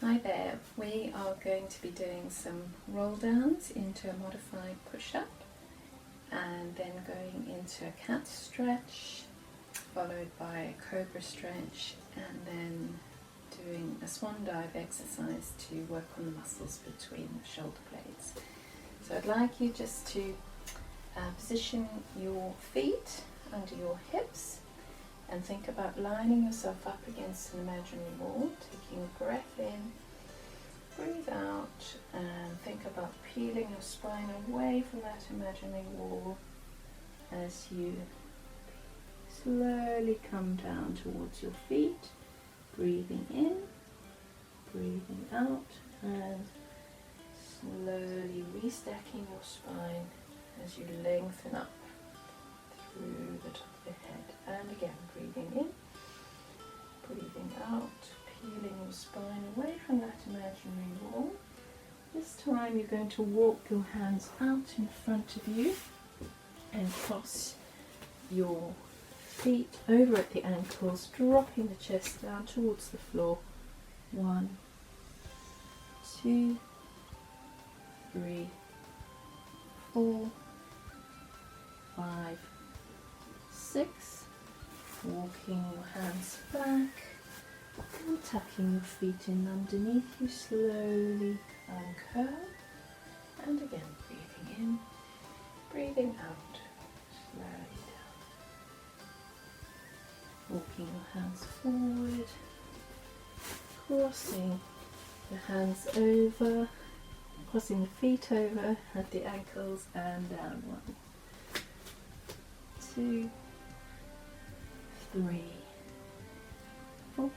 Hi there, we are going to be doing some roll downs into a modified push-up and then going into a cat stretch followed by a cobra stretch and then doing a swan dive exercise to work on the muscles between the shoulder blades. So I'd like you just to position your feet under your hips and think about lining yourself up against an imaginary wall, taking a breath in, breathe out, and think about peeling your spine away from that imaginary wall as you slowly come down towards your feet, breathing in, breathing out, and slowly restacking your spine as you lengthen up through the top of the head. And again, breathing in, breathing out, peeling your spine away from that imaginary wall. This time you're going to walk your hands out in front of you and cross your feet over at the ankles, dropping the chest down towards the floor. 1, 2, 3, 4, 5, 6. Walking your hands back and tucking your feet in underneath you, slowly uncurl, and again breathing in, breathing out, slowly down. Walking your hands forward, crossing the hands over, crossing the feet over at the ankles and down. 1, 2, 3, 4,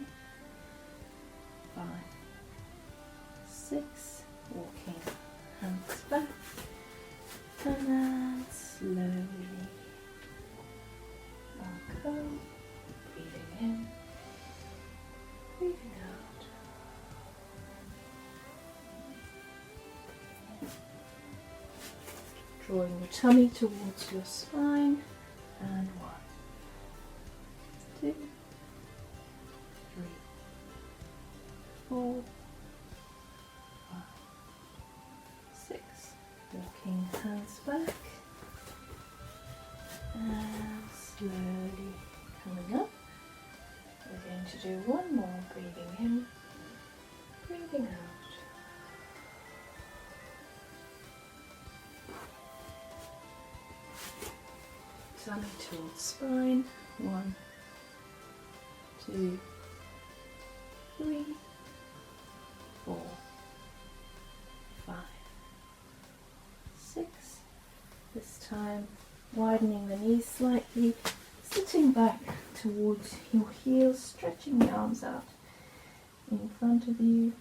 5, 6. Walking hands back and slowly uncurl, breathing in, breathing out. Drawing your tummy towards your spine, and 1, 2, 3, 4, 5, 6. Walking hands back and slowly coming up. We're going to do one more, breathing in, breathing out. Tummy towards spine. 1, 2, 3, 4, 5, 6. This time widening the knees slightly, sitting back towards your heels, stretching the arms out in front of you.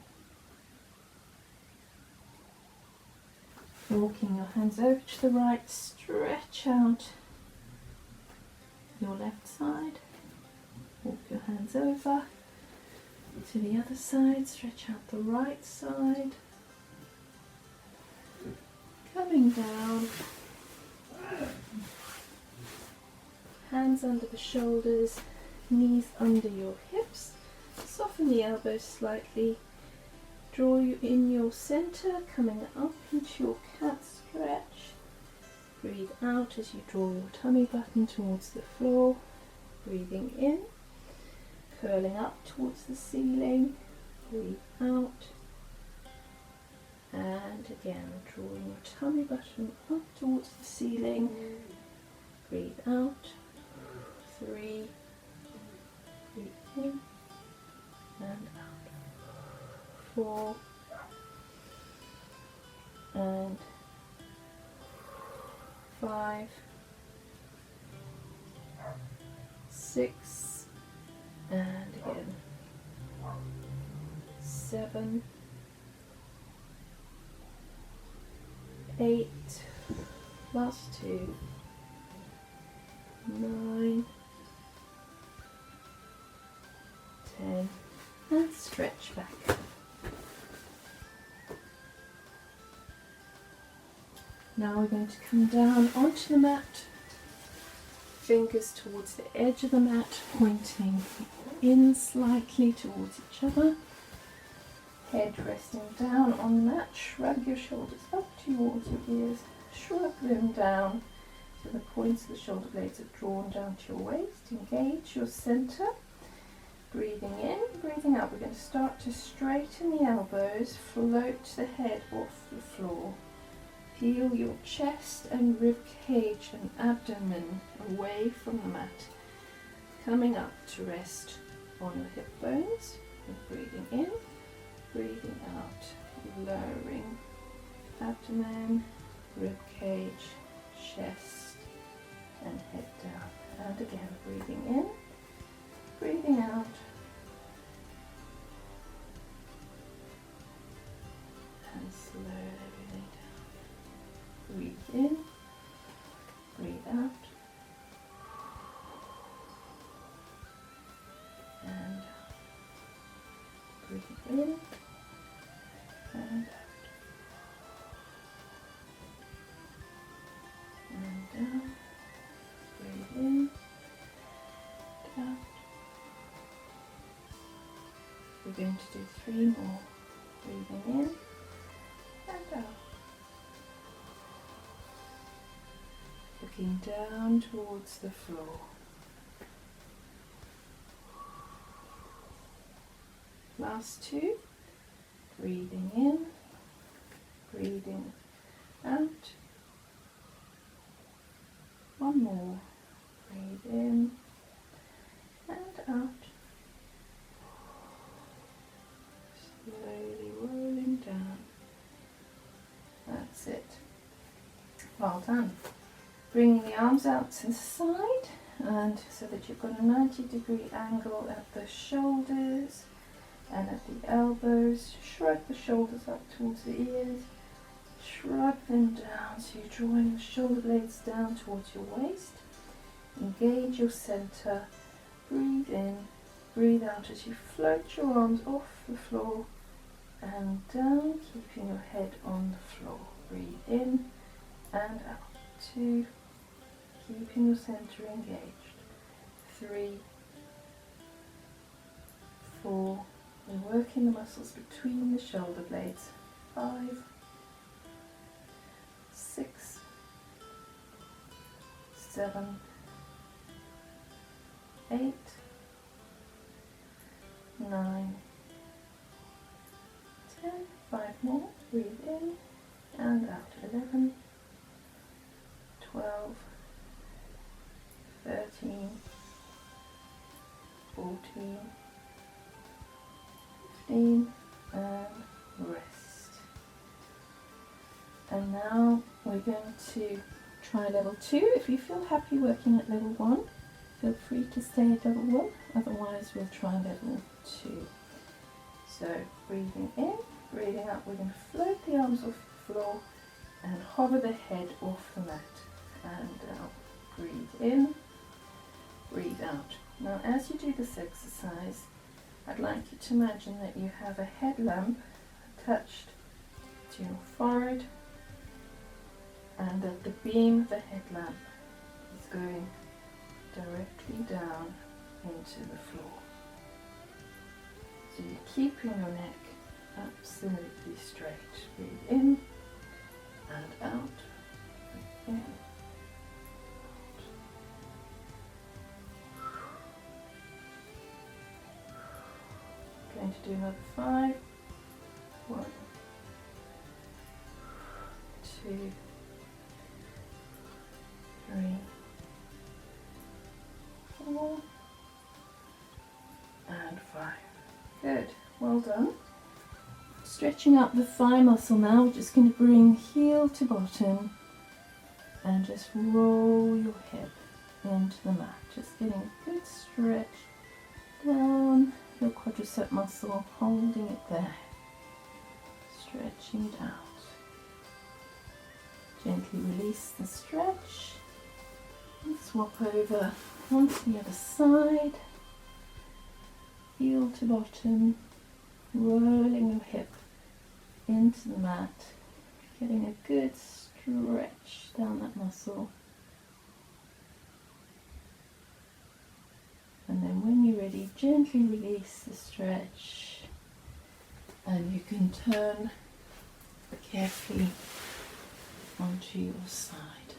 Walking your hands over to the right, stretch out your left side. Walk your hands over to the other side, stretch out the right side. Coming down, hands under the shoulders, knees under your hips. Soften the elbows slightly. Draw you in your center, coming up into your cat stretch. Breathe out as you draw your tummy button towards the floor. Breathing in, curling up towards the ceiling. Breathe out. And again, drawing your tummy button up towards the ceiling. Breathe out. 3. Breathe in and out. 4. And 5, 6, and again 7, 8, last 2, 9, 10, and stretch back. Now we're going to come down onto the mat, fingers towards the edge of the mat, pointing in slightly towards each other. Head resting down on the mat. Shrug your shoulders up towards your ears. Shrug them down so the points of the shoulder blades are drawn down to your waist. Engage your center. Breathing in, breathing out. We're going to start to straighten the elbows, float the head off the floor. Feel your chest and rib cage and abdomen away from the mat. Coming up to rest on your hip bones. And breathing in, breathing out. Lowering abdomen, rib cage, chest and head down. And again, breathing in, breathing out. And slowly breathing down. Breathe in, breathe out. And breathe in and out. And down. Breathe in, out. We're going to do 3 more. Breathing in and out. Looking down towards the floor. Last 2. Breathing in, breathing out. 1 more. Breathe in and out. Slowly rolling down. That's it. Well done. Bringing the arms out to the side, and so that you've got a 90-degree angle at the shoulders and at the elbows. Shrug the shoulders up towards the ears. Shrug them down, so you're drawing the shoulder blades down towards your waist. Engage your center. Breathe in, breathe out as you float your arms off the floor and down, keeping your head on the floor. Breathe in and out. 2, keeping your center engaged. 3, 4, we're working the muscles between the shoulder blades. 5, 6, 7, 8, 9, 10, 5 more. Breathe in and out. 11, 12, 13, 14, 15, and rest. And now we're going to try level 2. If you feel happy working at level 1, feel free to stay at level 1, otherwise we'll try level 2. So breathing in, breathing out, we're going to float the arms off the floor and hover the head off the mat and out. Breathe in, breathe out. Now as you do this exercise, I'd like you to imagine that you have a headlamp attached to your forehead, and that the beam of the headlamp is going directly down into the floor. So you're keeping your neck absolutely straight. Breathe in and out. Breathe in. Going to do another 5. 1, 2, 3, 4, and 5. Good, well done. Stretching out the thigh muscle now, we're just going to bring heel to bottom and just roll your hip into the mat. Just getting a good stretch down your quadricep muscle, holding it there. Stretching it out. Gently release the stretch and swap over onto the other side. Heel to bottom, rolling your hip into the mat, getting a good stretch down that muscle. And then when you're ready, gently release the stretch And you can turn carefully onto your side.